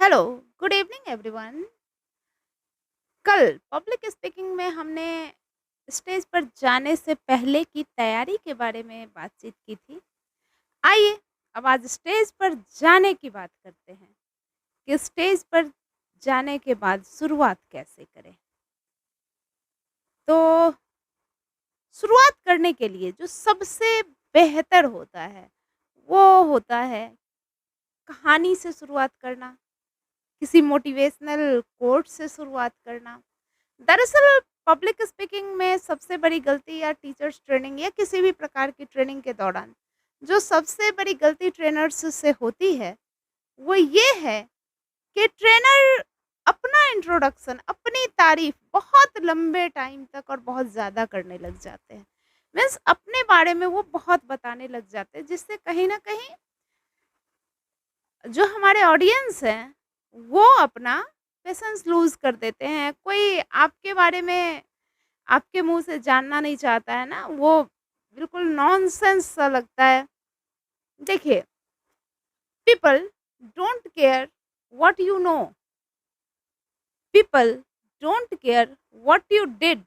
Hello, good evening everyone. कल public speaking में हमने स्टेज पर जाने से पहले की तैयारी के बारे में बातचीत की थी। आइए, अब आज स्टेज पर जाने की बात करते हैं कि स्टेज पर जाने के बाद शुरुआत कैसे करें। तो शुरुआत करने के लिए जो सबसे बेहतर होता है, वो होता है कहानी से शुरुआत करना, किसी मोटिवेशनल कोट से शुरुआत करना। दरअसल पब्लिक स्पीकिंग में सबसे बड़ी गलती या टीचर्स ट्रेनिंग या किसी भी प्रकार की ट्रेनिंग के दौरान जो सबसे बड़ी गलती ट्रेनर्स से होती है, वो ये है कि ट्रेनर अपना इंट्रोडक्शन, अपनी तारीफ बहुत लंबे टाइम तक और बहुत ज़्यादा करने लग जाते हैं। मीन्स अपने बारे में वो बहुत बताने लग जाते हैं, जिससे कहीं न कहीं जो हमारे ऑडियंस हैं, वो अपना पेशेंस लूज़ कर देते हैं। कोई आपके बारे में आपके मुँह से जानना नहीं चाहता है ना, वो बिल्कुल नॉनसेंस सा लगता है। देखिए, people don't care what you know, people don't care what you did,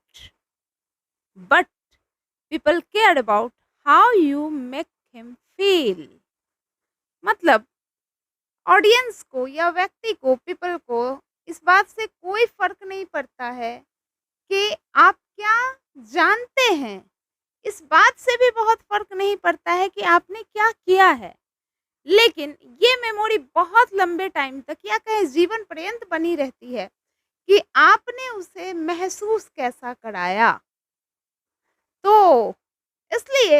but people care about how you make him feel. मतलब ऑडियंस को या व्यक्ति को, पीपल को इस बात से कोई फ़र्क नहीं पड़ता है कि आप क्या जानते हैं। इस बात से भी बहुत फ़र्क नहीं पड़ता है कि आपने क्या किया है। लेकिन ये मेमोरी बहुत लंबे टाइम तक या कहें जीवन पर्यंत बनी रहती है कि आपने उसे महसूस कैसा कराया। तो इसलिए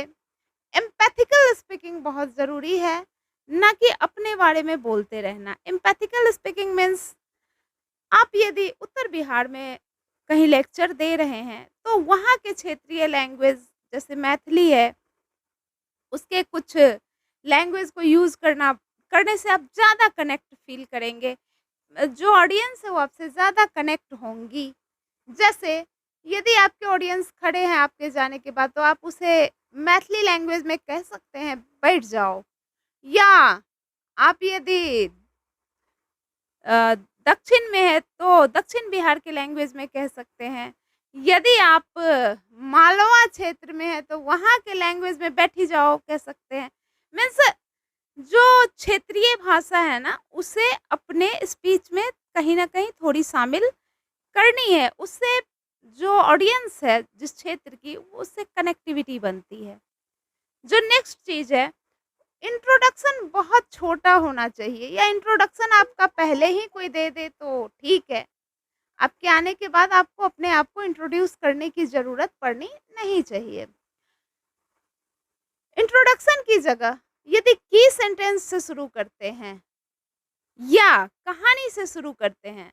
एम्पैथिकल स्पीकिंग बहुत ज़रूरी है, ना कि अपने बारे में बोलते रहना। एम्पैथिकल स्पीकिंग मीन्स आप यदि उत्तर बिहार में कहीं लेक्चर दे रहे हैं, तो वहाँ के क्षेत्रीय लैंग्वेज जैसे मैथिली है, उसके कुछ लैंग्वेज को यूज़ करने से आप ज़्यादा कनेक्ट फ़ील करेंगे। जो ऑडियंस है वो आपसे ज़्यादा कनेक्ट होंगी। जैसे यदि आपके ऑडियंस खड़े हैं आपके जाने के बाद, तो आप उसे मैथिली लैंग्वेज में कह सकते हैं, बैठ जाओ। या आप यदि अ, दक्षिण में है तो दक्षिण बिहार के लैंग्वेज में कह सकते हैं। यदि आप मालवा क्षेत्र में है तो वहाँ के लैंग्वेज में बैठ ही जाओ कह सकते हैं। मीन्स जो क्षेत्रीय भाषा है ना, उसे अपने स्पीच में कहीं न कहीं थोड़ी शामिल करनी है। उससे जो ऑडियंस है जिस क्षेत्र की, उससे कनेक्टिविटी बनती है। जो नेक्स्ट चीज़ है, इंट्रोडक्शन बहुत छोटा होना चाहिए, या इंट्रोडक्शन आपका पहले ही कोई दे दे तो ठीक है। आपके आने के बाद आपको अपने आप को इंट्रोड्यूस करने की ज़रूरत पड़नी नहीं चाहिए। इंट्रोडक्शन की जगह यदि की सेंटेंस से शुरू करते हैं या कहानी से शुरू करते हैं,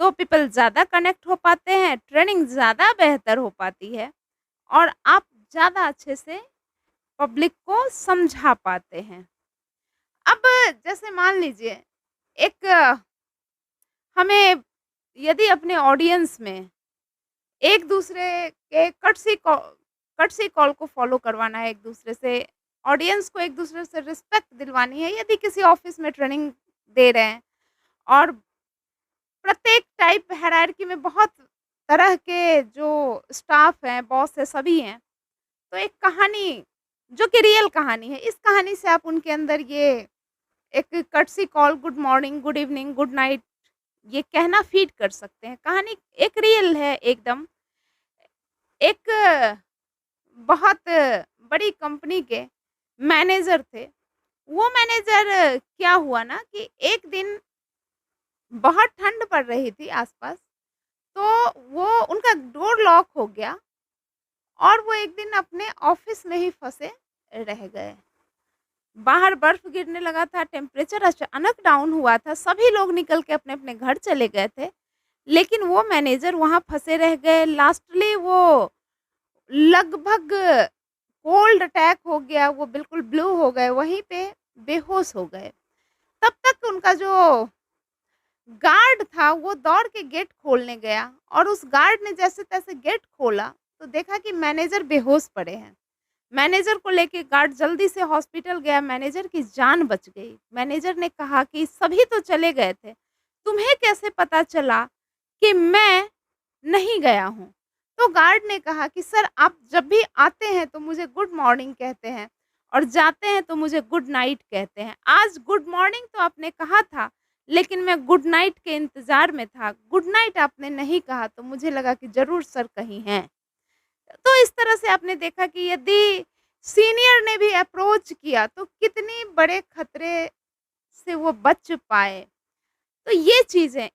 तो पीपल ज़्यादा कनेक्ट हो पाते हैं, ट्रेनिंग ज़्यादा बेहतर हो पाती है और आप ज़्यादा अच्छे से पब्लिक को समझा पाते हैं। अब जैसे मान लीजिए, एक हमें यदि अपने ऑडियंस में एक-दूसरे के कट्सी कॉल को फ़ॉलो करवाना है, एक-दूसरे से ऑडियंस को एक-दूसरे से रिस्पेक्ट दिलवानी है, यदि किसी ऑफ़िस में ट्रेनिंग दे रहे हैं और प्रत्येक टाइप हायरार्की में बहुत तरह के जो स्टाफ़ हैं, बॉस है, सभी हैं। तो एक कहानी जो कि रियल कहानी है, इस कहानी से आप उनके अंदर ये एक courtesy call, good morning, good evening, good night, ये कहना फ़ीड कर सकते हैं। कहानी एक रियल है एकदम। एक बहुत बड़ी कंपनी के मैनेजर थे। वो मैनेजर क्या हुआ ना कि एक दिन बहुत ठंड पड़ रही थी आस-पास, तो वो उनका डोर लॉक हो गया और वो एक दिन अपने ऑफ़िस में ही फँसे रह गए। बाहर बर्फ गिरने लगा था, टेम्परेचर अचानक डाउन हुआ था, सभी लोग निकल के अपने-अपने घर चले गए थे। लेकिन वो मैनेजर वहाँ फँसे रह गए, लास्टली वो लगभग कोल्ड अटैक हो गया, वो बिल्कुल ब्लू हो गए, वहीं पे बेहोश हो गए। तब तक उनका जो गार्ड था वो दौड़ के गेट खोलने गया और उस गार्ड ने जैसे-तैसे गेट खोला, तो देखा कि मैनेजर बेहोश पड़े हैं। मैनेजर को लेके गार्ड जल्दी से हॉस्पिटल गया, मैनेजर की जान बच गई। मैनेजर ने कहा कि सभी तो चले गए थे, तुम्हें कैसे पता चला कि मैं नहीं गया हूँ? तो गार्ड ने कहा कि सर, आप जब भी आते हैं तो मुझे गुड मॉर्निंग कहते हैं और जाते हैं तो मुझे गुड नाइट कहते हैं। आज गुड मॉर्निंग तो आपने कहा था, लेकिन मैं गुड नाइट के इंतज़ार में था। गुड नाइट आपने नहीं कहा तो मुझे लगा कि ज़रूर सर कहीं हैं। तो इस तरह से आपने देखा कि यदि सीनियर ने भी अप्रोच किया तो कितने बड़े खतरे से वो बच पाए। तो ये चीज़ें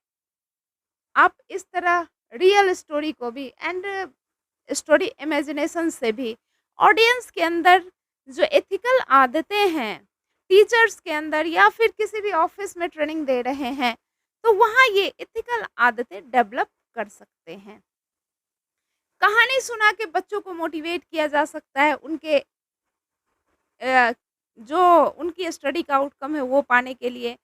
आप इस तरह रियल स्टोरी को भी एंड स्टोरी इमेजिनेशन से भी ऑडियंस के अंदर जो एथिकल आदतें हैं, टीचर्स के अंदर या फिर किसी भी ऑफिस में ट्रेनिंग दे रहे हैं, तो वहाँ ये एथिकल आदतें डेवलप कर सकते हैं। कहानी सुना के बच्चों को मोटिवेट किया जा सकता है उनके अ, जो उनकी स्टडी का आउटकम है वो पाने के लिए।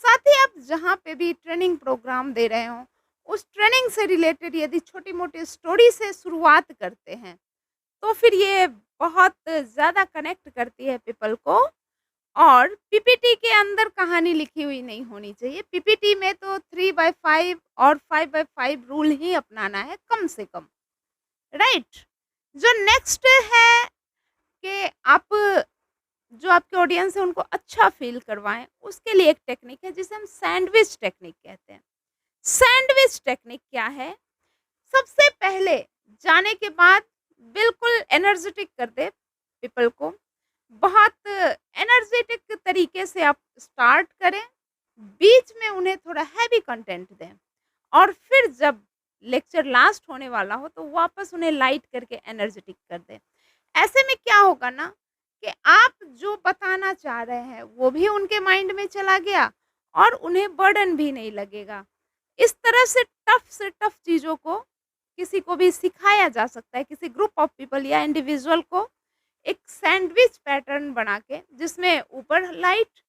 साथ ही आप जहाँ पे भी ट्रेनिंग प्रोग्राम दे रहे हों, उस ट्रेनिंग से रिलेटेड यदि छोटी-मोटी स्टोरी से शुरुआत करते हैं, तो फिर ये बहुत ज़्यादा कनेक्ट करती है पीपल को। और पीपीटी के अंदर कहानी लिखी हुई नहीं होनी चाहिए। पीपीटी में तो 3/5 और 5/5 रूल ही अपनाना है कम से कम, राइट? जो नेक्स्ट है कि आप जो आपके ऑडियंस है उनको अच्छा फ़ील करवाएँ, उसके लिए एक टेक्निक है जिसे हम सैंडविच टेक्निक कहते हैं। सैंडविच टेक्निक क्या है? सबसे पहले जाने के बाद बिल्कुल एनर्जेटिक कर दें पीपल को। बहुत एनर्जेटिक तरीके से आप स्टार्ट करें, बीच में उन्हें थोड़ा हैवी कंटेंट दें और फिर जब लेक्चर लास्ट होने वाला हो तो वापस उन्हें लाइट करके एनर्जेटिक कर दें। ऐसे में क्या होगा ना कि आप जो बताना चाह रहे हैं वो भी उनके माइंड में चला गया और उन्हें बर्डन भी नहीं लगेगा। इस तरह से टफ चीज़ों को किसी को भी सिखाया जा सकता है, किसी ग्रुप ऑफ पीपल या इंडिविजुअल को एक सैंडविच पैटर्न बना के जिसमें ऊपर लाइट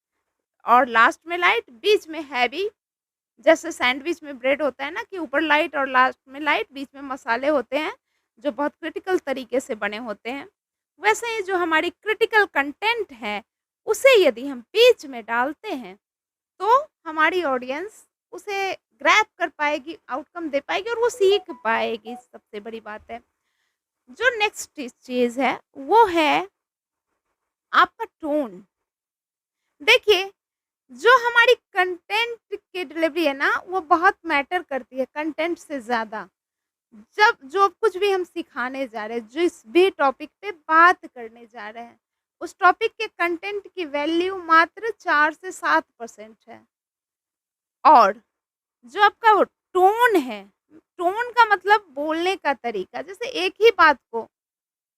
और लास्ट में लाइट, बीच में हैवी। जैसे सैंडविच में ब्रेड होता है ना कि ऊपर लाइट और लास्ट में लाइट, बीच में मसाले होते हैं जो बहुत क्रिटिकल तरीके से बने होते हैं। वैसे ही जो हमारी क्रिटिकल कंटेंट है, उसे यदि हम बीच में डालते हैं, तो हमारी ऑडियंस उसे ग्रैब कर पाएगी, आउटकम दे पाएगी और वो सीख पाएगी, सबसे बड़ी बात है। जो नेक्स्ट चीज़ है, वो है आपका टोन। देखिए, जो हमारी कंटेंट की डिलीवरी है ना, वो बहुत मैटर करती है कंटेंट से ज़्यादा। जब जो कुछ भी हम सिखाने जा रहे हैं, जिस भी टॉपिक पे बात करने जा रहे हैं, उस टॉपिक के कंटेंट की वैल्यू मात्र 4 से 7% है। और जो आपका वो टोन है, टोन का मतलब बोलने का तरीका। जैसे एक ही बात को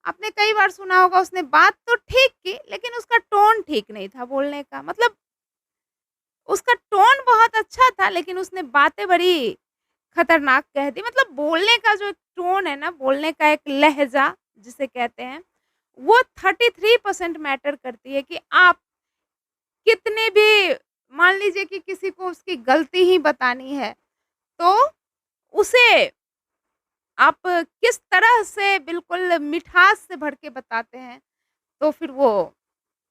आपने कई बार सुना होगा, उसने बात तो ठीक की, लेकिन उसका टोन ठीक नहीं था बोलने का। मतलब उसका टोन बहुत अच्छा था, लेकिन उसने बातें बड़ी खतरनाक कह दी। मतलब बोलने का जो एक टोन है ना, बोलने का एक लहज़ा जिसे कहते हैं, वो 33% मैटर करती है कि आप कितने भी, मान लीजिए कि किसी को उसकी गलती ही बतानी है, तो उसे आप किस तरह से बिल्कुल मिठास से भर के बताते हैं, तो फिर वो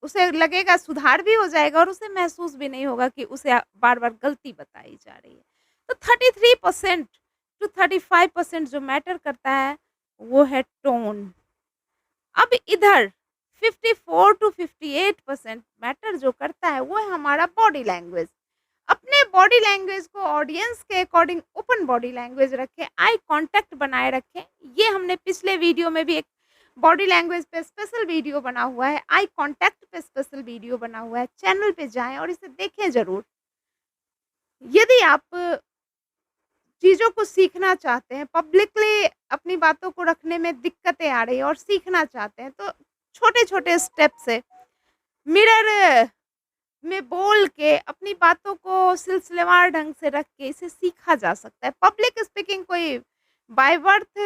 उसे लगेगा सुधार भी हो जाएगा और उसे महसूस भी नहीं होगा कि उसे बार-बार गलती बताई जा रही है। तो 33% टू 35% जो मैटर करता है, वो है टोन। अब इधर 54 टू 58% मैटर जो करता है, वो है हमारा बॉडी लैंग्वेज। अपने बॉडी लैंग्वेज को ऑडियंस के अकॉर्डिंग ओपन बॉडी लैंग्वेज रखें, आई कांटेक्ट बनाए रखें। ये हमने पिछले वीडियो में भी एक बॉडी लैंग्वेज पे स्पेशल वीडियो बना हुआ है, आई कांटेक्ट पे स्पेशल वीडियो बना हुआ है। चैनल पे जाएँ और इसे देखें ज़रूर। यदि आप चीज़ों को सीखना चाहते हैं, पब्लिकली अपनी बातों को रखने में दिक्कतें आ रही हैं और सीखना चाहते हैं, तो छोटे-छोटे स्टेप से मिरर में बोल के अपनी बातों को सिलसिलेवार ढंग से रख के इसे सीखा जा सकता है। पब्लिक स्पीकिंग कोई बाय बर्थ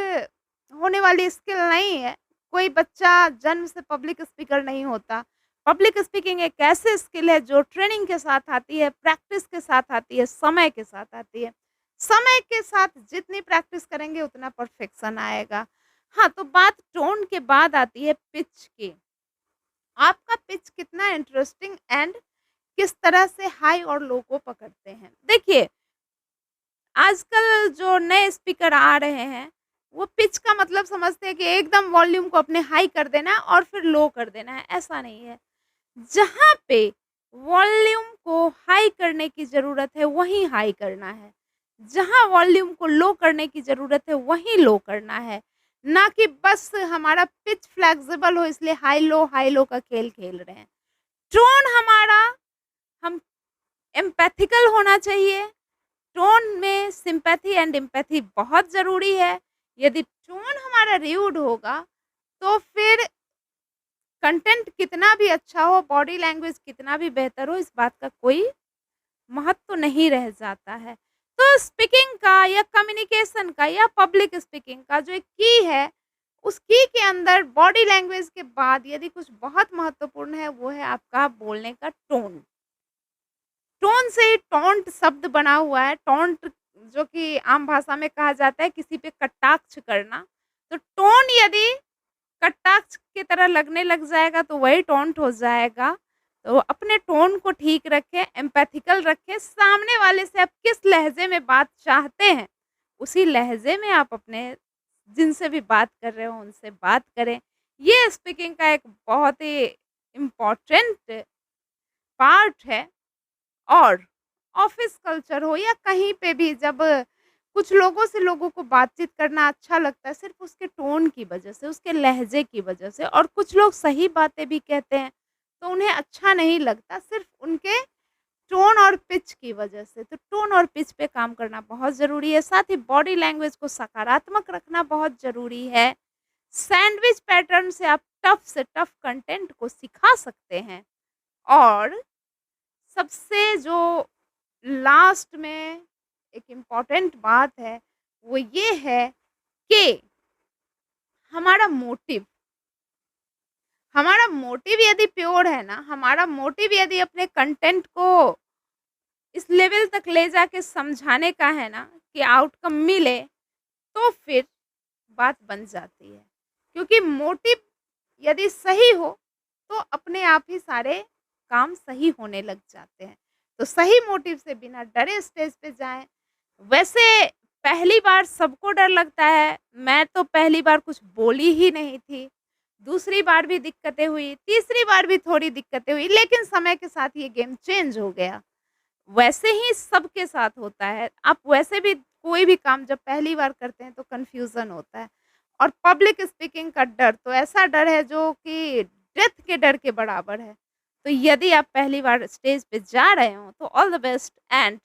होने वाली स्किल नहीं है। कोई बच्चा जन्म से पब्लिक स्पीकर नहीं होता। पब्लिक स्पीकिंग एक ऐसी स्किल है जो ट्रेनिंग के साथ आती है, प्रैक्टिस के साथ आती है, समय के साथ आती है। समय के साथ जितनी प्रैक्टिस करेंगे उतना परफेक्शन आएगा। हाँ, तो बात टोन के बाद आती है पिच की। आपका पिच कितना इंटरेस्टिंग एंड किस तरह से हाई और लो को पकड़ते हैं। देखिए, आजकल जो नए स्पीकर आ रहे हैं, वो पिच का मतलब समझते हैं कि एकदम वॉल्यूम को अपने हाई कर देना है और फिर लो कर देना है, ऐसा नहीं है। जहाँ पे वॉल्यूम को हाई करने की ज़रूरत है, वहीं हाई करना है। जहाँ वॉल्यूम को लो करने की ज़रूरत है, वहीं लो करना है। ना कि बस हमारा पिच फ्लेक्सिबल हो इसलिए हाई लो का खेल खेल रहे हैं। टोन हमारा हम एम्पैथिकल होना चाहिए। टोन में सिंपैथी एंड एम्पैथी बहुत ज़रूरी है। यदि टोन हमारा र्यूड होगा, तो फिर कंटेंट कितना भी अच्छा हो, बॉडी लैंग्वेज कितना भी बेहतर हो, इस बात का कोई महत्व नहीं रह जाता है। तो स्पीकिंग का या कम्युनिकेशन का या पब्लिक स्पीकिंग का जो एक की है, उस की के अंदर बॉडी लैंग्वेज के बाद यदि कुछ बहुत महत्वपूर्ण है, वो है आपका बोलने का टोन। टोन से ही टॉन्ट शब्द बना हुआ है। टॉन्ट जो कि आम भाषा में कहा जाता है किसी पे कटाक्ष करना। तो टोन यदि कटाक्ष की तरह लगने लग जाएगा तो वही टोंट हो जाएगा। तो अपने टोन को ठीक रखें, एम्पैथिकल रखें, सामने वाले से आप किस लहज़े में बात चाहते हैं, उसी लहज़े में आप अपने जिनसे भी बात कर रहे हो उनसे बात करें। ये स्पीकिंग का एक बहुत ही इम्पोर्टेंट पार्ट है। और ऑफ़िस कल्चर हो या कहीं पे भी जब कुछ लोगों से लोगों को बातचीत करना अच्छा लगता है सिर्फ़ उसके टोन की वज़ह से, उसके लहज़े की वज़ह से और कुछ लोग सही बातें भी कहते हैं, तो उन्हें अच्छा नहीं लगता सिर्फ़ उनके टोन और पिच की वज़ह से। तो टोन और पिच पे काम करना बहुत ज़रूरी है, साथ ही बॉडी लैंग्वेज को सकारात्मक रखना बहुत ज़रूरी है। सैंडविच पैटर्न से आप टफ़ से टफ़ कंटेंट को सिखा सकते हैं और सबसे जो लास्ट में एक इम्पॉर्टेंट बात है, वो ये है कि हमारा मोटिव हमारा मोटिव यदि प्योर है ना, हमारा मोटिव यदि अपने कंटेंट को इस लेवल तक ले जाके समझाने का है ना कि आउटकम मिले, तो फिर बात बन जाती है। क्योंकि मोटिव यदि सही हो, तो अपने आप ही सारे काम सही होने लग जाते हैं। तो सही मोटिव से बिना डरे स्टेज पे जाएँ। वैसे पहली बार सबको डर लगता है, मैं तो पहली बार कुछ बोली ही नहीं थी। दूसरी बार भी दिक्कतें हुई, तीसरी बार भी थोड़ी दिक्कतें हुई, लेकिन समय के साथ ये गेम चेंज हो गया। वैसे ही सबके साथ होता है। आप वैसे भी कोई भी काम जब पहली बार करते हैं तो कन्फ्यूज़न होता है। और पब्लिक स्पीकिंग का डर तो ऐसा डर है जो कि डेथ के डर के बराबर है। तो यदि आप पहली बार स्टेज पे जा रहे हो तो ऑल द बेस्ट एंड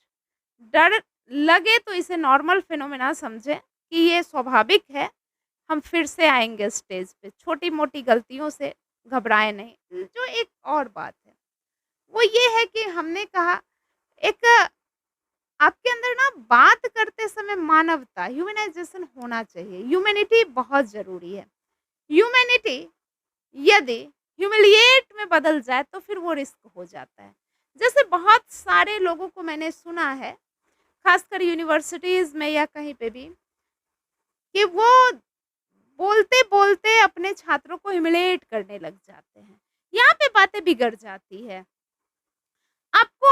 डर लगे तो इसे नॉर्मल फिनोमेना समझें कि ये स्वाभाविक है। हम फिर से आएँगे स्टेज पे, छोटी-मोटी गलतियों से घबराएँ नहीं। जो एक और बात है, वो ये है कि हमने कहा एक आपके अंदर ना बात करते समय मानवता, ह्यूमनाइज़ेशन होना चाहिए। ह्यूमैनिटी बहुत ज़रूरी है। ह्यूमैनिटी यदि ह्यूमिलिएट में बदल जाए तो फिर वो रिस्क हो जाता है। जैसे बहुत सारे लोगों को मैंने सुना है, खासकर यूनिवर्सिटीज़ में या कहीं पे भी, कि वो बोलते-बोलते अपने छात्रों को ह्यूमिलिएट करने लग जाते हैं। यहाँ पे बातें बिगड़ जाती है। आपको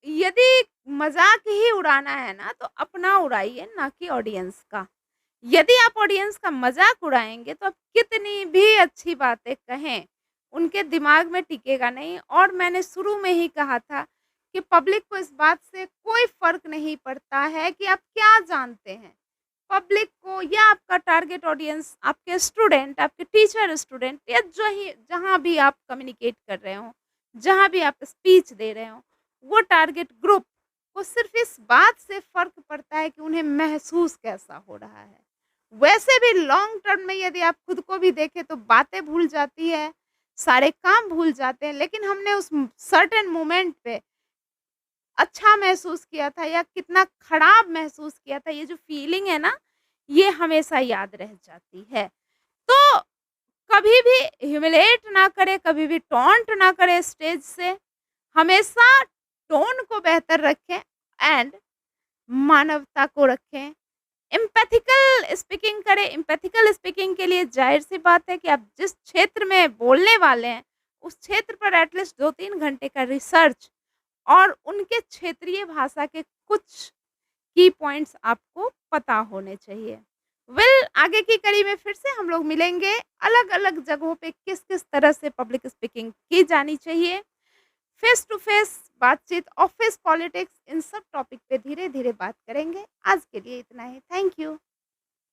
यदि मज़ाक ही उड़ाना है ना, तो अपना उड़ाइए, ना कि ऑडियंस का। यदि आप ऑडियंस का मज़ाक उड़ाएँगे, तो आप कितनी भी अच्छी बातें कहें, उनके दिमाग में टिकेगा नहीं। और मैंने शुरू में ही कहा था कि पब्लिक को इस बात से कोई फ़र्क नहीं पड़ता है कि आप क्या जानते हैं। पब्लिक को या आपका टारगेट ऑडियंस, आपके स्टूडेंट, आपके टीचर स्टूडेंट या जहाँ भी आप कम्युनिकेट कर रहे हों, जहाँ भी आप स्पीच दे रहे हों, वो टारगेट ग्रुप को सिर्फ़ इस बात से फ़र्क पड़ता है कि उन्हें महसूस कैसा हो रहा है। वैसे भी लॉन्ग टर्म में यदि आप खुद को भी देखें तो बातें भूल जाती है, सारे काम भूल जाते हैं, लेकिन हमने उस सर्टेन मोमेंट पे अच्छा महसूस किया था या कितना खराब महसूस किया था, ये जो फीलिंग है ना, ये हमेशा याद रह जाती है। तो कभी भी ह्यूमिलिएट ना करें, कभी भी टॉन्ट ना करें स्टेज से, हमेशा टोन को बेहतर रखें एंड मानवता को रखें। एम्पैथिकल स्पीकिंग करें। एम्पैथिकल स्पीकिंग के लिए ज़ाहिर-सी बात है कि आप जिस क्षेत्र में बोलने वाले हैं, उस क्षेत्र पर एटलीस्ट 2-3 घंटे का रिसर्च और उनके क्षेत्रीय भाषा के कुछ की पॉइंट्स आपको पता होने चाहिए। आगे की कड़ी में फिर से हम लोग मिलेंगे, अलग-अलग जगहों पे किस-किस तरह से पब्लिक स्पीकिंग की जानी चाहिए, फेस टू फेस बातचीत, ऑफिस पॉलिटिक्स, इन सब टॉपिक पे धीरे-धीरे बात करेंगे। आज के लिए इतना ही। Thank you.